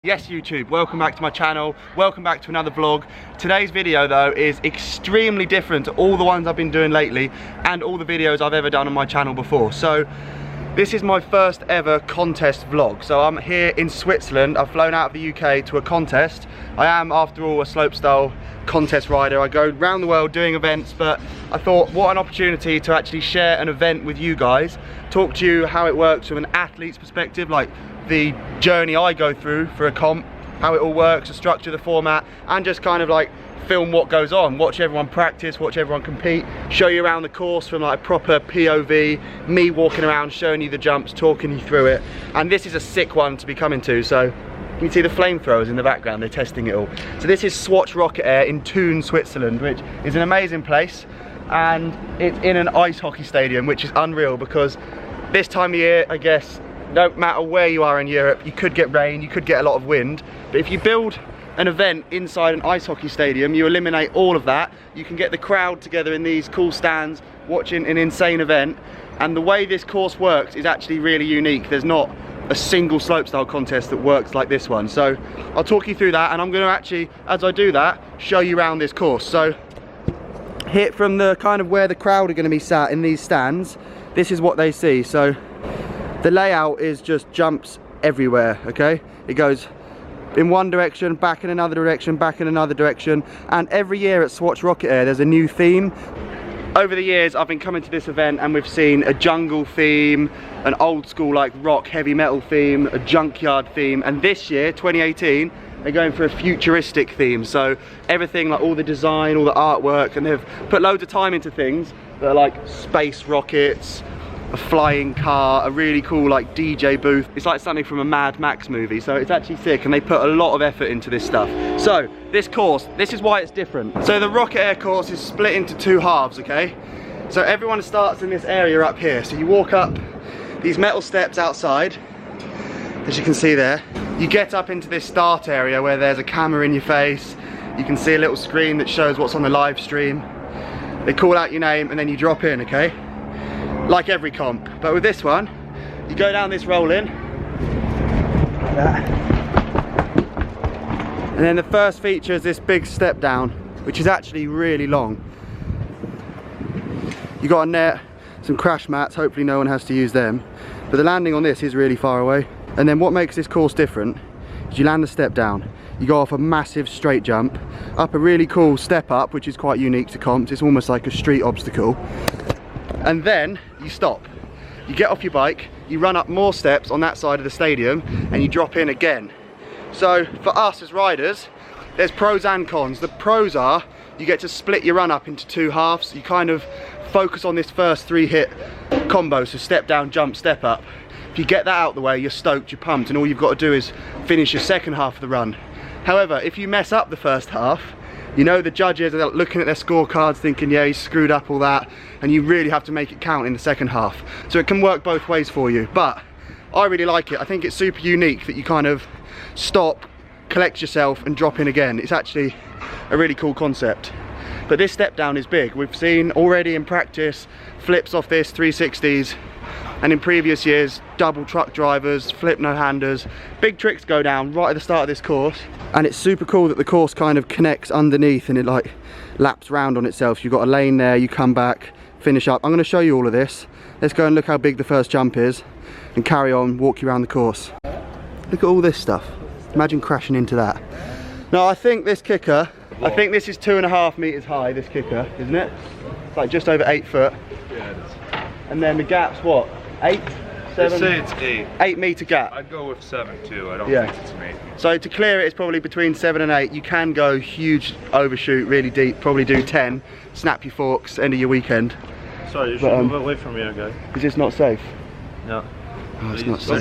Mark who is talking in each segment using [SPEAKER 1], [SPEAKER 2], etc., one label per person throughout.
[SPEAKER 1] Yes YouTube, welcome back to my channel, welcome back to another vlog. Today's video though is extremely different to all the ones I've been doing lately and all the videos I've ever done on my channel before. So this is my first ever contest vlog. So I'm here in Switzerland, I've flown out of the UK to a contest. I am after all a slopestyle contest rider. I go around the world doing events, but I thought what an opportunity to actually share an event with you guys, talk to you how it works from an athlete's perspective, like the journey I go through for a comp, how it all works, the structure, the format, and just kind of like film what goes on, watch everyone practice, watch everyone compete, show you around the course from like a proper POV, me walking around showing you the jumps, talking you through it. And this is a sick one to be coming to, so you can see the flamethrowers in the background, they're testing it all. So this is Swatch Rocket Air in Thun, Switzerland, which is an amazing place, and it's in an ice hockey stadium, which is unreal because this time of year, I guess, no matter where you are in Europe, you could get rain, you could get a lot of wind, but if you build an event inside an ice hockey stadium, you eliminate all of that. You can get the crowd together in these cool stands watching an insane event, and the way this course works is actually really unique. There's not a single slopestyle contest that works like this one, so I'll talk you through that, and I'm going to actually, as I do that, show you around this course. So hit from the kind of where the crowd are going to be sat in these stands, this is what they see. So the layout is just jumps everywhere, okay? It goes in one direction, back in another direction, back in another direction, and every year at Swatch Rocket Air there's a new theme. Over the years I've been coming to this event and we've seen a jungle theme, an old school like rock heavy metal theme, a junkyard theme, and this year, 2018, they're going for a futuristic theme. So everything, like all the design, all the artwork, and they've put loads of time into things that are like space rockets, a flying car, a really cool like DJ booth. It's like something from a Mad Max movie, so it's actually sick, and they put a lot of effort into this stuff. So this course, this is why it's different. So the Rocket Air course is split into two halves, okay? So everyone starts in this area up here. So you walk up these metal steps outside, as you can see there. You get up into this start area where there's a camera in your face. You can see a little screen that shows what's on the live stream. They call out your name and then you drop in, okay? Like every comp, but with this one, you go down this roll in, like that. And then the first feature is this big step down, which is actually really long. You got a net, some crash mats, hopefully no one has to use them, but the landing on this is really far away. And then what makes this course different is you land the step down, you go off a massive straight jump, up a really cool step up, which is quite unique to comps. It's almost like a street obstacle. And then you stop, you get off your bike, you run up more steps on that side of the stadium, and you drop in again. So for us as riders, there's pros and cons. The pros are you get to split your run up into two halves. You kind of focus on this first three hit combo, so step down, jump, step up. If you get that out of the way, you're stoked, you're pumped, and all you've got to do is finish your second half of the run. However, if you mess up the first half, you know the judges are looking at their scorecards thinking, yeah, he's screwed up all that, and you really have to make it count in the second half. So it can work both ways for you, but I really like it. I think it's super unique that you kind of stop, collect yourself, and drop in again. It's actually a really cool concept. But this step down is big. We've seen already in practice flips off this, 360s, and in previous years, double truck drivers, flip no-handers. Big tricks go down right at the start of this course. And it's super cool that the course kind of connects underneath and it like laps round on itself. You've got a lane there, you come back, finish up. I'm gonna show you all of this. Let's go and look how big the first jump is and carry on, walk you around the course. Look at all this stuff. Imagine crashing into that. Now I think this kicker, I think this is 2.5 meters high, this kicker, isn't it? It's like just over 8 foot.
[SPEAKER 2] Yeah, it is.
[SPEAKER 1] And then the gap's what? 8? 7?
[SPEAKER 2] They say it's 8.
[SPEAKER 1] 8 meter gap.
[SPEAKER 2] I'd go with 7 too. I don't think it's an 8.
[SPEAKER 1] So to clear it, it's probably between 7 and 8. You can go huge overshoot, really deep, probably do 10, snap your forks, end of your weekend.
[SPEAKER 3] Sorry, you should move away from here, guy.
[SPEAKER 1] Is this not safe?
[SPEAKER 3] No.
[SPEAKER 1] Oh, it's not safe.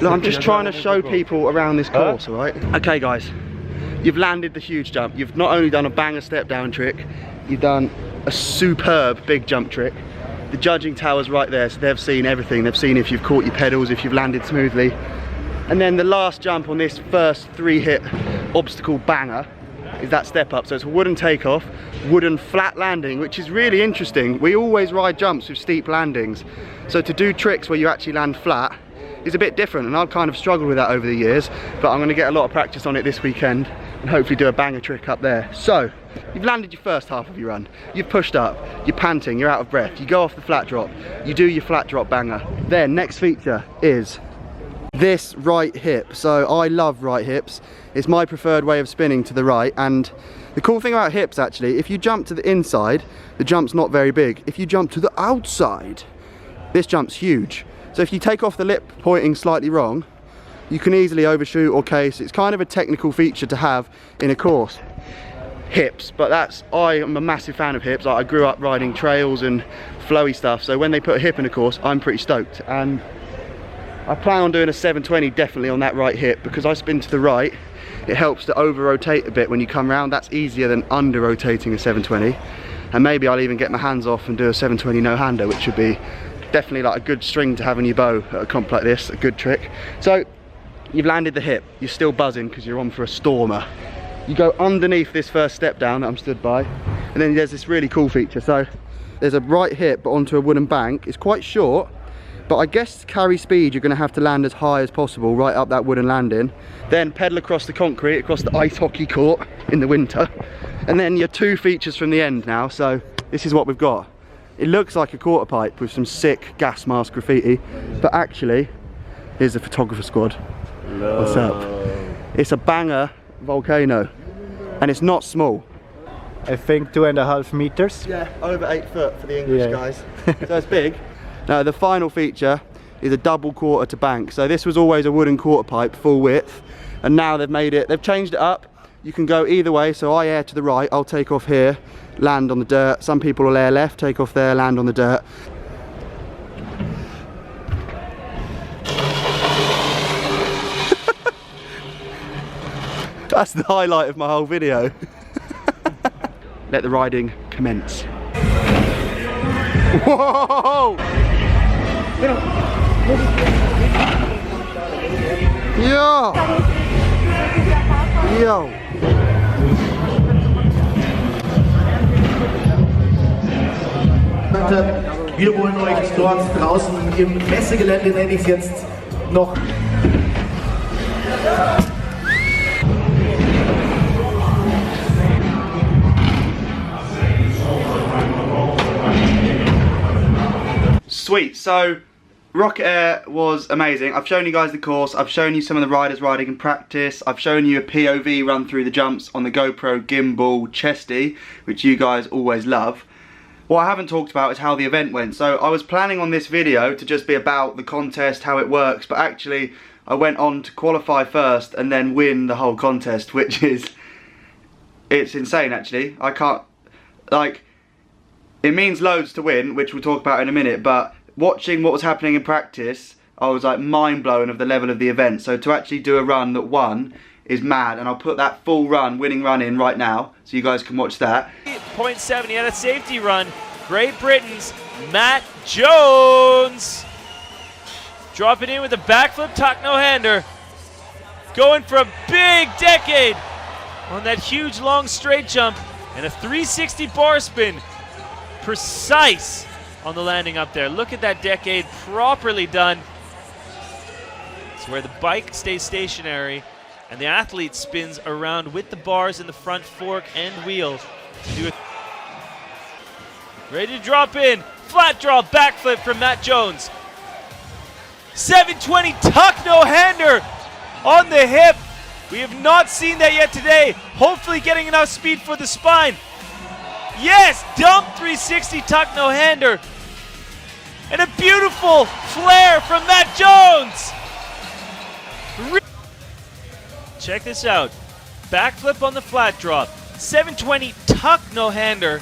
[SPEAKER 2] Look,
[SPEAKER 1] I'm just trying to show people around this course, alright? Okay guys, you've landed the huge jump. You've not only done a banger step down trick, you've done a superb big jump trick. The judging tower's right there, so they've seen everything. They've seen if you've caught your pedals, if you've landed smoothly. And then the last jump on this first 3-hit obstacle banger is that step up. So it's a wooden takeoff, wooden flat landing, which is really interesting. We always ride jumps with steep landings. So to do tricks where you actually land flat is a bit different, and I've kind of struggled with that over the years, but I'm going to get a lot of practice on it this weekend and hopefully do a banger trick up there. So, you've landed your first half of your run, you've pushed up, you're panting, you're out of breath, you go off the flat drop, you do your flat drop banger. Then, next feature is this right hip. So I love right hips. It's my preferred way of spinning to the right, and the cool thing about hips actually, if you jump to the inside, the jump's not very big. If you jump to the outside, this jump's huge. So if you take off the lip pointing slightly wrong, you can easily overshoot or case. It's kind of a technical feature to have in a course. Hips, but I am a massive fan of hips. I grew up riding trails and flowy stuff, so when they put a hip in a course, I'm pretty stoked. And I plan on doing a 720 definitely on that right hip, because I spin to the right. It helps to over rotate a bit when you come around. That's easier than under rotating a 720. And maybe I'll even get my hands off and do a 720 no-hander, which would be definitely like a good string to have in your bow at a comp like this, a good trick. So you've landed the hip, you're still buzzing because you're on for a stormer. You go underneath this first step down that I'm stood by, and then there's this really cool feature. So there's a right hip but onto a wooden bank. It's quite short, but I guess to carry speed you're going to have to land as high as possible right up that wooden landing, then pedal across the concrete, across the ice hockey court in the winter, and then you're 2 features from the end now. So this is what we've got. It looks like a quarter pipe with some sick gas mask graffiti, but actually here's the photographer squad. What's up? It's a banger volcano, and it's not small.
[SPEAKER 3] I think 2.5 meters.
[SPEAKER 1] Yeah, over 8 foot for the English guys. So it's big. Now the final feature is a double quarter to bank. So this was always a wooden quarter pipe, full width, and now they've changed it up. You can go either way, so I air to the right, I'll take off here, land on the dirt. Some people will air left, take off there, land on the dirt. That's the highlight of my whole video. Let the riding commence. Whoa! Yo! Yo!
[SPEAKER 4] Wir wollen euch dort draußen im Messegelände, nenne ich es jetzt, noch
[SPEAKER 1] Sweet, so Rocket Air was amazing. I've shown you guys the course, I've shown you some of the riders riding in practice, I've shown you a POV run through the jumps on the GoPro gimbal chesty, which you guys always love. What I haven't talked about is how the event went. So I was planning on this video to just be about the contest, how it works, but actually I went on to qualify first and then win the whole contest, which is, it's insane actually. I can't, like, it means loads to win, which we'll talk about in a minute, but watching what was happening in practice, I was like mind blown of the level of the event. So to actually do a run that won is mad, and I'll put that full run, winning run in right now, so you guys can watch that.
[SPEAKER 5] 0.7, he had a safety run. Great Britain's Matt Jones. Dropping in with a backflip tuck no-hander. Going for a big decade on that huge long straight jump, and a 360 bar spin. Precise on the landing up there. Look at that decade, properly done. It's where the bike stays stationary and the athlete spins around with the bars in the front fork and wheel to do it. Ready to drop in, flat draw backflip from Matt Jones. 720 tuck no-hander on the hip. We have not seen that yet today. Hopefully getting enough speed for the spine. Yes, dump 360 tuck no-hander. And a beautiful flare from Matt Jones. Check this out. Backflip on the flat drop. 720 tuck no-hander.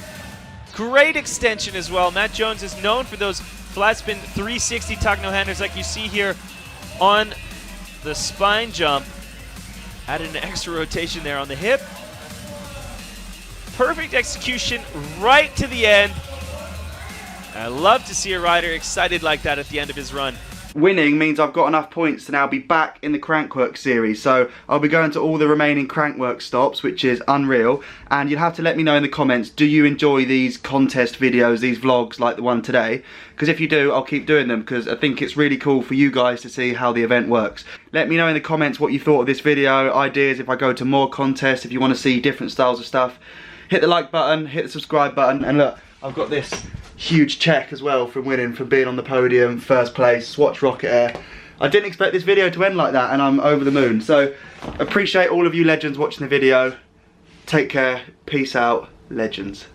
[SPEAKER 5] Great extension as well. Matt Jones is known for those flat spin 360 tuck no-handers like you see here on the spine jump. Added an extra rotation there on the hip. Perfect execution right to the end. I love to see a rider excited like that at the end of his run.
[SPEAKER 1] Winning means I've got enough points to now be back in the crankworx series, so I'll be going to all the remaining crankworx stops, which is unreal, and you'll have to let me know in the comments, do you enjoy these contest videos, these vlogs like the one today? Because if you do, I'll keep doing them, because I think it's really cool for you guys to see how the event works. Let me know in the comments what you thought of this video, ideas if I go to more contests, if you want to see different styles of stuff. Hit the like button, hit the subscribe button, and look, I've got this huge check as well from winning, from being on the podium, first place, Swatch Rocket Air. I didn't expect this video to end like that, and I'm over the moon. So, appreciate all of you legends watching the video. Take care, peace out, legends.